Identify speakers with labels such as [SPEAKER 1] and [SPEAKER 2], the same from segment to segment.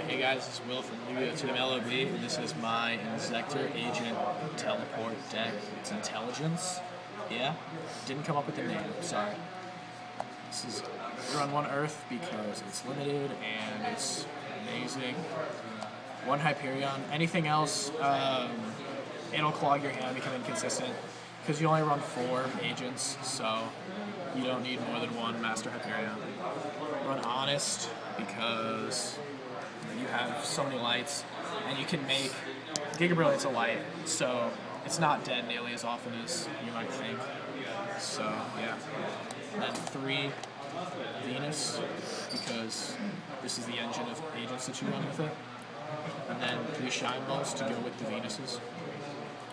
[SPEAKER 1] Hey guys, this is Will from Yugiohteamlob, and this is my Inzector Agent Teleport deck. It's Intelligence. Yeah, didn't come up with the name, sorry. This is run 1 Earth because it's limited and it's amazing. 1 Hyperion. Anything else, it'll clog your hand, become inconsistent, because you only run 4 agents, so you don't need more than 1 Master Hyperion. Run Honest because you have so many lights, and you can make Giga Brilliant's a light, so it's not dead nearly as often as you might think. So yeah. And then 3 Venus, because this is the engine of agents that you run with it. And then 3 Shine Balls to go with the Venuses.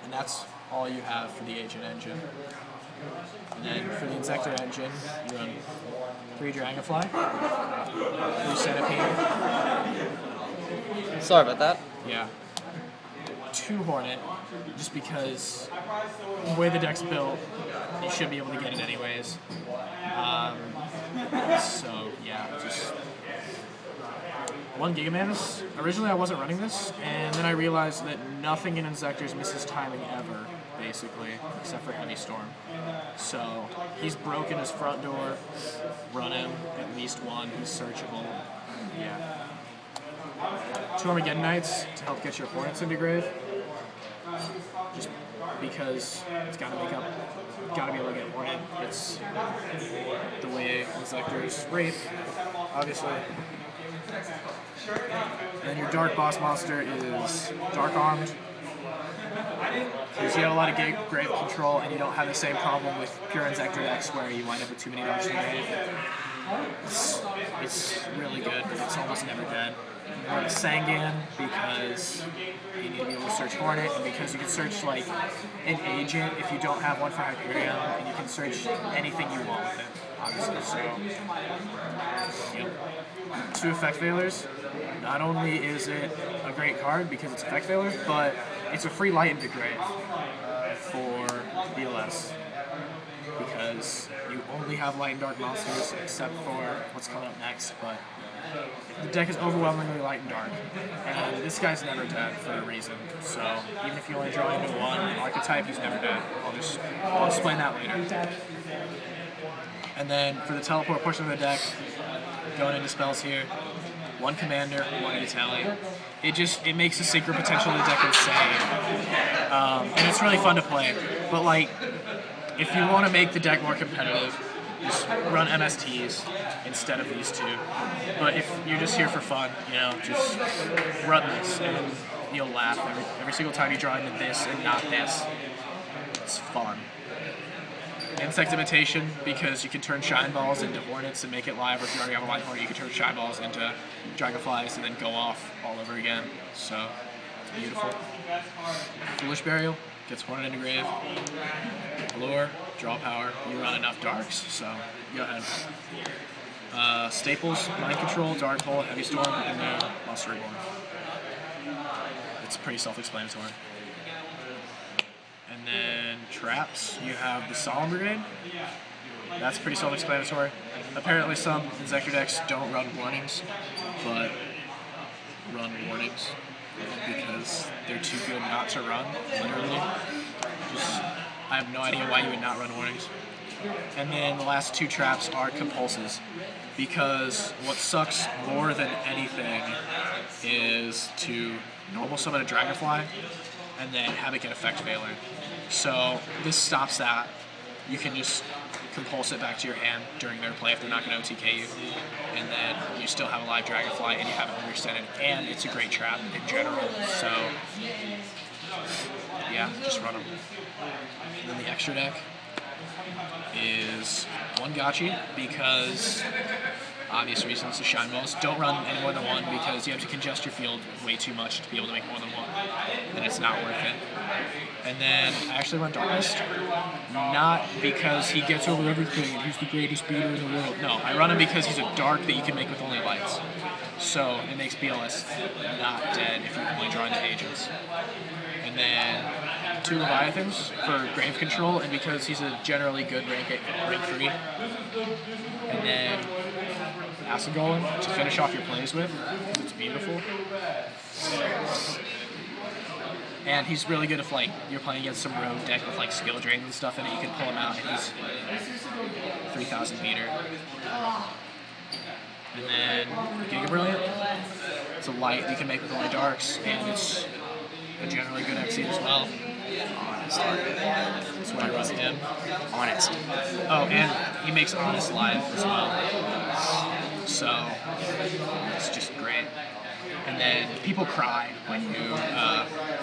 [SPEAKER 1] And that's all you have for the agent engine. And then for the Inzector engine, you run 3 Dragonfly, 3 Centipede.
[SPEAKER 2] Sorry about that.
[SPEAKER 1] Yeah. 2 Hornet, just because the way the deck's built, you should be able to get it anyways. So yeah, just 1 Gigamantis. Originally I wasn't running this, and then I realized that nothing in Inzectors misses timing ever, basically, except for Heavy Storm. So he's broken his front door, run him, at least 1, he's searchable. Yeah. 2 Armageddon Knights to help get your Hornets into grave. Just because it's gotta be able to get Hornet. It's the way Inzectors rape, obviously. And then your Dark Boss monster is Dark Armed, because you have a lot of grave control and you don't have the same problem with pure Inzector decks where you wind up with too many darks in the grave. It's really good, but it's almost never dead. You run a Sangan because you need to be able to search Hornet, and because you can search like an agent if you don't have one for Hyperion, and you can search anything you want with it, obviously. So, yep. 2 Effect Failures. Not only is it a great card because it's Effect Failure, but it's a free light into grave for BLS. Because you only have light and dark monsters except for what's coming up next, but the deck is overwhelmingly light and dark, and this guy's never dead for a reason, so even if you only draw into 1 archetype, he's never dead. I'll explain that later. And then for the teleport portion of the deck, going into spells here, 1 Commander, 1 Italian. It makes the synchro potential of the deck insane, and it's really fun to play, but like, if you want to make the deck more competitive, just run MSTs instead of these 2. But if you're just here for fun, just run this and you'll laugh every single time you draw into this and not this. It's fun. Insect Imitation, because you can turn Shine Balls into Hornets and make it live, or if you already have a live Hornet, you can turn Shine Balls into Dragonflies and then go off all over again. So, it's beautiful. Foolish Burial gets Hornet into grave. Allure, draw power, you run enough darks, so go ahead. Staples, Mind Control, Dark Hole, Heavy Storm, and then Monster Reborn. It's pretty self-explanatory. And then traps, you have the Solemn Brigade. That's pretty self-explanatory. Apparently some Inzector decks don't run warnings, but run warnings because they're too good not to run, literally. I have no idea why you would not run warnings. And then the last 2 traps are compulses, because what sucks more than anything is to normal summon a Dragonfly and then have it get Effect Failure. So this stops that. You can just compulse it back to your hand during their play if they're not going to OTK you, and then you still have a live Dragonfly and you have it overextended, and it's a great trap in general. So yeah, just run them. And then the extra deck is 1 Gotchi, because obvious reasons, the Shine Balls. Don't run any more than 1 because you have to congest your field way too much to be able to make more than 1, and it's not worth it. And then I actually run Darkest, not because he gets over everything and he's the greatest beater in the world. No, I run him because he's a dark that you can make with only lights. So it makes BLS not dead if you only draw into agents. And then 2 Leviathans for grave control, and because he's a generally good rank 3. And then Acid Golem to finish off your plays with. It's beautiful. And he's really good if like you're playing against some rogue deck with like skill drains and stuff in it. You can pull him out and he's 3,000 meter. And then Giga Brilliant. It's a light you can make with only darks, and it's a generally good XC as well.
[SPEAKER 3] Honest.
[SPEAKER 1] That's why I run him.
[SPEAKER 3] Honest.
[SPEAKER 1] Oh, and he makes Honest live as well. So it's just great. And then people cry when you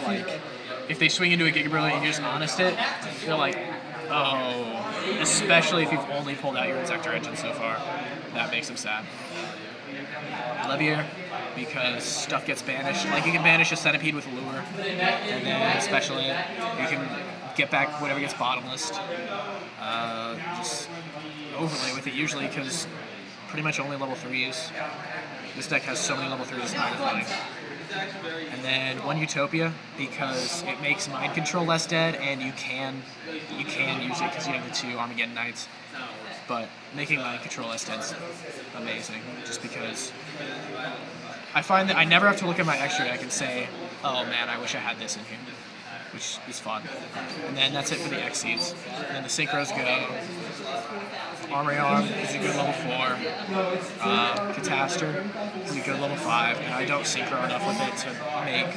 [SPEAKER 1] like if they swing into a Giga Brilliant and you just Honest it, they're like, oh. Especially if you've only pulled out your Insector Engine so far. That makes them sad. Levier, because stuff gets banished. Like, you can banish a Centipede with Lure, and then especially you can get back whatever gets bottomless. Just overlay with it usually, because pretty much only level 3s. This deck has so many level 3s, it's not funny. And then one Utopia, because it makes Mind Control less dead, and you can use it because you have the 2 Armageddon Knights. But making Mind Control less dead is amazing, just because I find that I never have to look at my extra deck and say, oh man, I wish I had this in here, which is fun. And then that's it for the Xyz. And then the Synchros go. Armory Arm is a good level 4. Cataster is a good level 5. And I don't synchro enough with it to make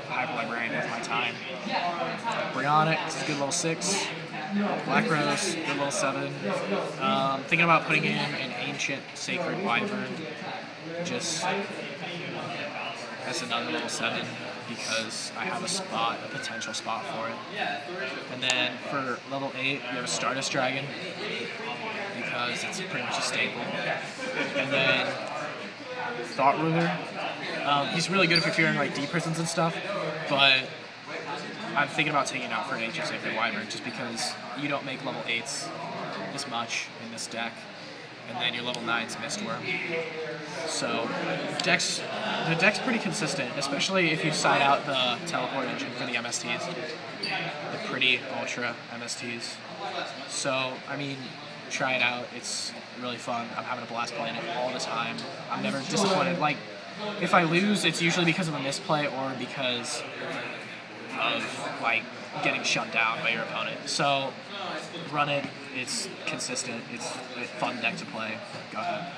[SPEAKER 1] Hyper Librarian worth my time. Brionic is a good level 6. Black Rose, good level 7. Thinking about putting in an Ancient Sacred Wyvern just as another level 7 because I have a potential spot for it. And then for level 8, you have a Stardust Dragon because it's pretty much a staple. And then Thought Ruler. He's really good if you're fearing like deep prisons and stuff, but I'm thinking about taking it out for an Ancient Sacred Wyvern just because you don't make level 8s as much in this deck. And then your level 9's Mistworm. So the deck's pretty consistent, especially if you side out the teleport engine for the MSTs. The pretty ultra MSTs. So, I mean, try it out. It's really fun. I'm having a blast playing it all the time. I'm never disappointed. Like, if I lose, it's usually because of a misplay or because of, like, getting shut down by your opponent. So, run it. It's consistent. It's a fun deck to play. Go ahead.